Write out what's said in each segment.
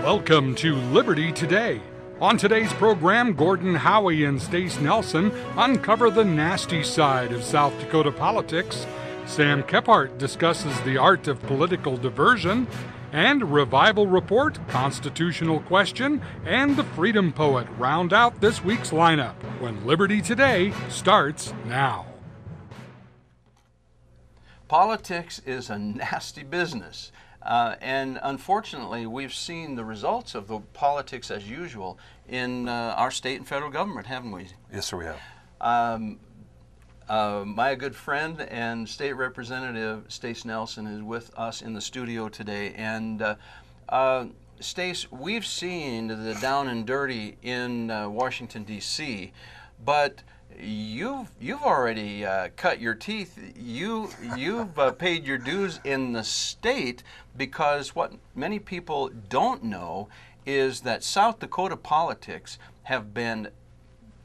Welcome to Liberty Today. On today's program, Gordon Howie and Stace Nelson uncover the nasty side of South Dakota politics. Sam Kephart discusses the art of political diversion. And Revival Report, Constitutional Question, and the Freedom Poet round out this week's lineup when Liberty Today starts now. Politics is a nasty business. And unfortunately, we've seen the results of the politics as usual in our state and federal government, haven't we? Yes, sir, we have. My good friend and state representative Stace Nelson is with us in the studio today. And Stace, we've seen the down and dirty in Washington, D.C., but you've already cut your teeth. You've paid your dues in the state, because what many people don't know is that South Dakota politics have been,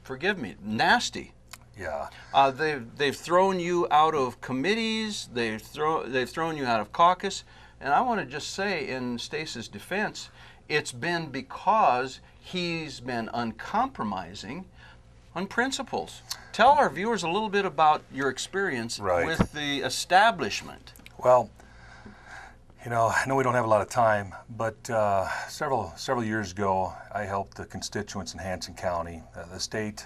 forgive me, nasty. Yeah. They've thrown you out of committees. They've thrown you out of caucus. And I want to just say, in Stace's defense, it's been because he's been uncompromising on principles. Tell our viewers a little bit about your experience with the establishment. Well, you know, I know we don't have a lot of time, but several years ago, I helped the constituents in Hanson County. The state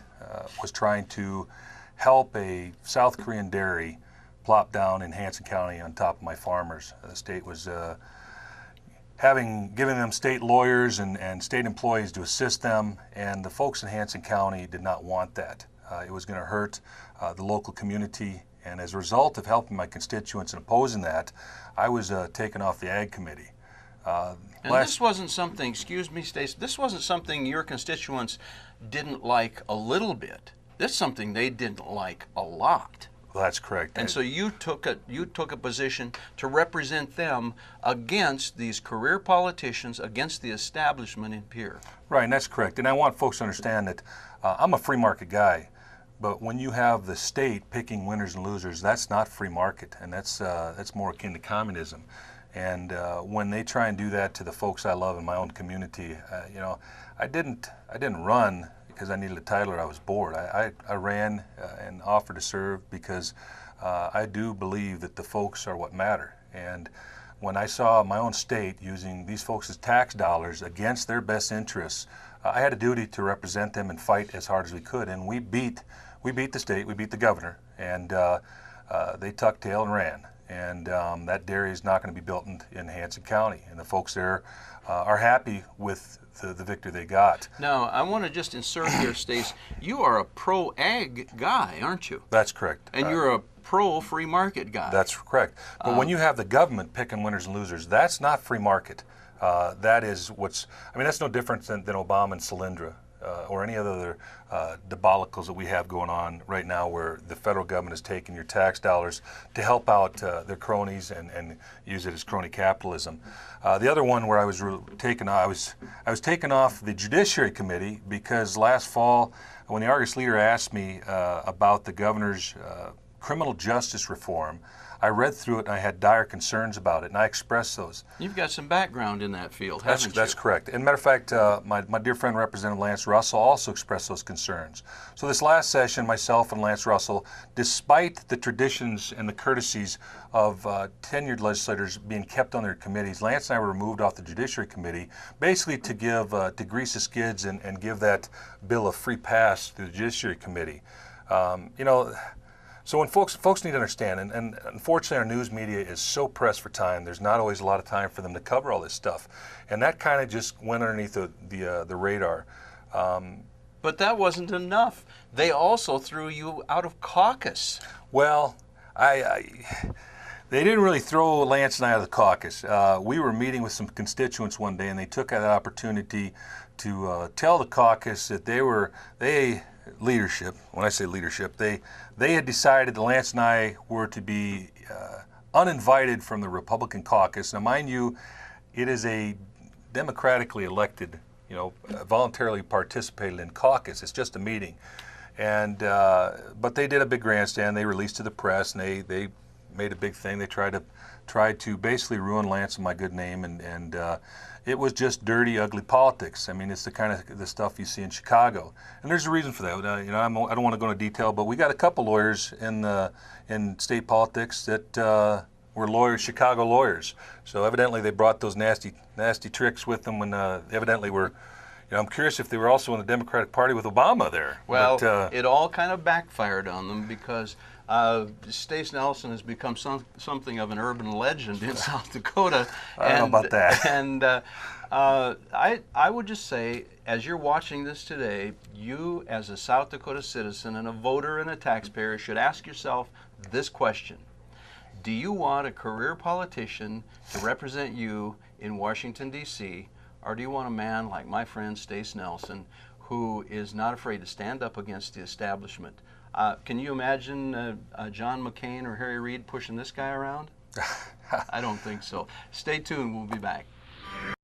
was trying to help a South Korean dairy plop down in Hanson County on top of my farmers. The state was giving them state lawyers and state employees to assist them, and the folks in Hanson County did not want that. It was going to hurt the local community, and as a result of helping my constituents and opposing that, I was taken off the Ag Committee. And this wasn't something, excuse me, Stace, this wasn't something your constituents didn't like a little bit. This is something they didn't like a lot. Well, that's correct. And so you took a position to represent them against these career politicians, against the establishment in Pierre. Right, and that's correct. And I want folks to understand that I'm a free market guy, but when you have the state picking winners and losers, that's not free market, and that's more akin to communism. And when they try and do that to the folks I love in my own community, you know, I didn't run because I needed a title or I was bored. I ran and offered to serve because I do believe that the folks are what matter. And when I saw my own state using these folks' tax dollars against their best interests, I had a duty to represent them and fight as hard as we could. And we beat the state, we beat the governor, and they tucked tail and ran. And that dairy is not going to be built in Hanson County. And the folks there are happy with the victory they got. Now, I want to just insert here, Stace, you are a pro-ag guy, aren't you? That's correct. And you're a pro-free market guy. That's correct. But when you have the government picking winners and losers, that's not free market. That is that's no different than Obama and Solyndra. Or any other debacles that we have going on right now, where the federal government is taking your tax dollars to help out their cronies and use it as crony capitalism. The other one where I was taken off the Judiciary Committee because last fall, when the Argus Leader asked me about the governor's criminal justice reform, I read through it and I had dire concerns about it, and I expressed those. You've got some background in that field, haven't you? That's correct. And matter of fact, my dear friend Representative Lance Russell also expressed those concerns. So this last session, myself and Lance Russell, despite the traditions and the courtesies of tenured legislators being kept on their committees, Lance and I were removed off the Judiciary Committee, basically to grease the skids and give that bill a free pass through the Judiciary Committee. So when folks need to understand, and unfortunately our news media is so pressed for time, there's not always a lot of time for them to cover all this stuff. And that kind of just went underneath the radar. But that wasn't enough. They also threw you out of caucus. Well, they didn't really throw Lance and I out of the caucus. We were meeting with some constituents one day, and they took that opportunity to tell the caucus that leadership, when I say leadership, they had decided that Lance and I were to be uninvited from the Republican caucus. Now, mind you, it is a democratically elected, voluntarily participated in caucus. It's just a meeting. And but they did a big grandstand. They released to the press, and they made a big thing. They tried to basically ruin Lance and my good name, and it was just dirty, ugly politics. I mean, it's the kind of the stuff you see in Chicago, and there's a reason for that. You know, I don't want to go into detail, but we got a couple lawyers in state politics that were lawyers, Chicago lawyers. So evidently they brought those nasty tricks with them when evidently were. You know, I'm curious if they were also in the Democratic Party with Obama there. Well, but, it all kind of backfired on them because Stace Nelson has become something of an urban legend in South Dakota. I don't know about that. And I would just say, as you're watching this today, you as a South Dakota citizen and a voter and a taxpayer should ask yourself this question. Do you want a career politician to represent you in Washington, D.C., or do you want a man like my friend Stace Nelson who is not afraid to stand up against the establishment? Can you imagine John McCain or Harry Reid pushing this guy around? I don't think so. Stay tuned. We'll be back.